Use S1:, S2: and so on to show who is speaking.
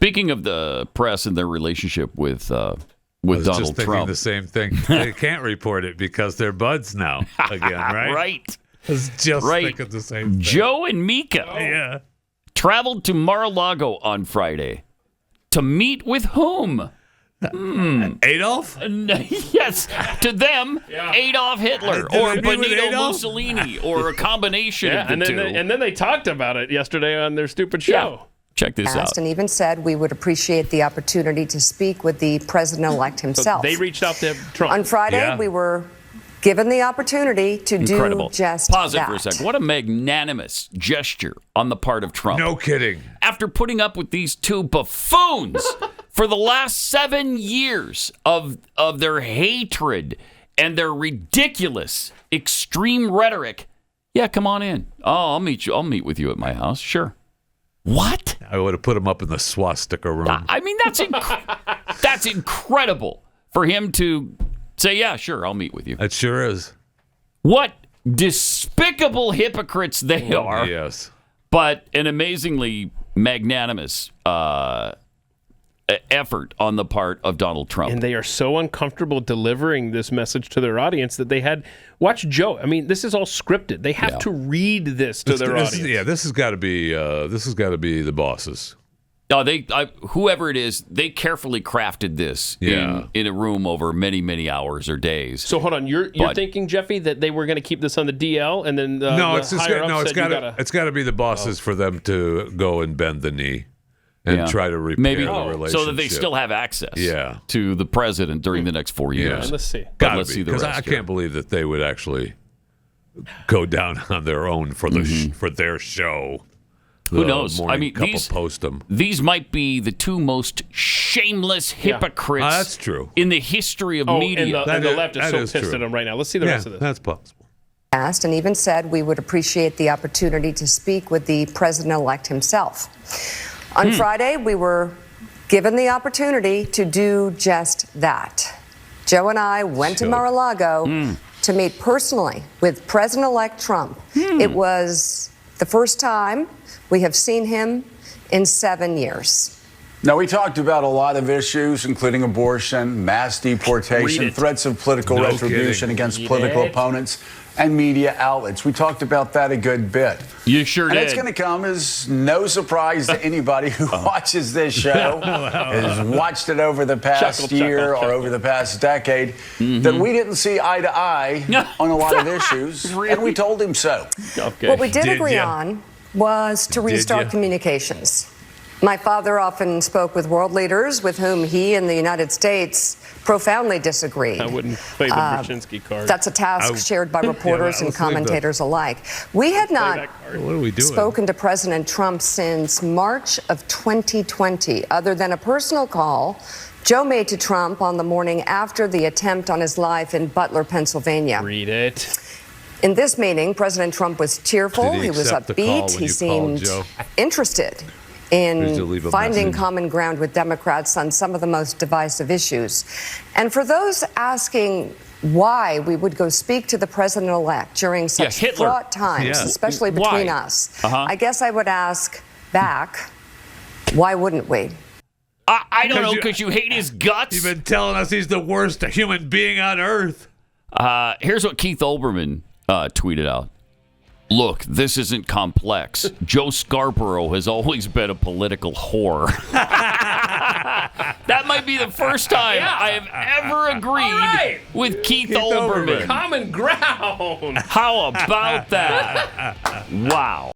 S1: Speaking of the press and their relationship with Donald
S2: just thinking
S1: Trump,
S2: the same thing. They can't report it because they're buds now again, right?
S1: Right.
S2: I was just thinking the same thing.
S1: Joe and Mika traveled to Mar-a-Lago on Friday to meet with whom?
S2: Adolf?
S1: Yes, to them, Adolf Hitler or Benito Mussolini or a combination of the two.
S3: And then they talked about it yesterday on their stupid show.
S1: Yeah. Check this out.
S4: And even said we would appreciate the opportunity to speak with the president-elect himself.
S3: So they reached out to Trump.
S4: On Friday, we were given the opportunity to do just
S1: Pause
S4: that.
S1: it for a second. What a magnanimous gesture on the part of Trump.
S2: No kidding.
S1: After putting up with these two buffoons for the last 7 years of their hatred and their ridiculous extreme rhetoric. Yeah, come on in. Oh, I'll meet you. I'll meet with you at my house. Sure. What?
S2: I would have put him up in the swastika room.
S1: I mean, that's incredible for him to say, yeah, sure, I'll meet with you.
S2: It sure is.
S1: What despicable hypocrites they are.
S2: Yes.
S1: But an amazingly magnanimous effort on the part of Donald Trump.
S3: And they are so uncomfortable delivering this message to their audience that they had watch Joe. I mean, this is all scripted. They have to read this to their audience.
S2: This has got to be the bosses.
S1: No, whoever it is, they carefully crafted this in a room over many, many hours or days.
S3: So hold on, you're thinking, Jeffy, that they were going to keep this on the DL, and then
S2: it's got to be the bosses for them to go and bend the knee and try to repair the relationship,
S1: so that they still have access to the president during the next 4 years.
S3: Yeah. Let's see.
S1: Let's see the rest.
S2: Because I can't believe that they would actually go down on their own for the for their show.
S1: Who knows? I mean,
S2: these
S1: might be the two most shameless hypocrites
S2: that's true.
S1: in the history of media.
S3: And the left is so pissed at them right now. Let's see the rest of this.
S2: That's possible.
S4: Asked and even said we would appreciate the opportunity to speak with the president-elect himself. On Friday, we were given the opportunity to do just that. Joe and I went to Mar-a-Lago to meet personally with President-elect Trump. It was the first time we have seen him in 7 years.
S5: Now, we talked about a lot of issues, including abortion, mass deportation, threats of political retribution against political opponents, and media outlets. We talked about that a good bit.
S1: You sure did.
S5: And it's going to come as no surprise to anybody who watches this show, has watched it over the past year or over the past decade, that we didn't see eye to eye on a lot of issues, and we told him so.
S4: Okay. What we did agree on was to restart communications. My father often spoke with world leaders with whom he and the United States profoundly disagreed.
S3: I wouldn't play the Brzezinski card.
S4: That's a task shared by reporters and commentators alike. We had not spoken to President Trump since March of 2020, other than a personal call Joe made to Trump on the morning after the attempt on his life in Butler, Pennsylvania.
S3: Read it.
S4: In this meeting, President Trump was cheerful. He was upbeat. He seemed interested in finding common ground with Democrats on some of the most divisive issues. And for those asking why we would go speak to the president-elect during such fraught times, especially between us, I guess I would ask back, why wouldn't we?
S1: I don't know, because you hate his guts?
S2: You've been telling us he's the worst human being on earth.
S1: Here's what Keith Olbermann tweeted out. Look, this isn't complex. Joe Scarborough has always been a political whore. That might be the first time I have ever agreed with Keith Olbermann.
S3: Common ground.
S1: How about that? Wow.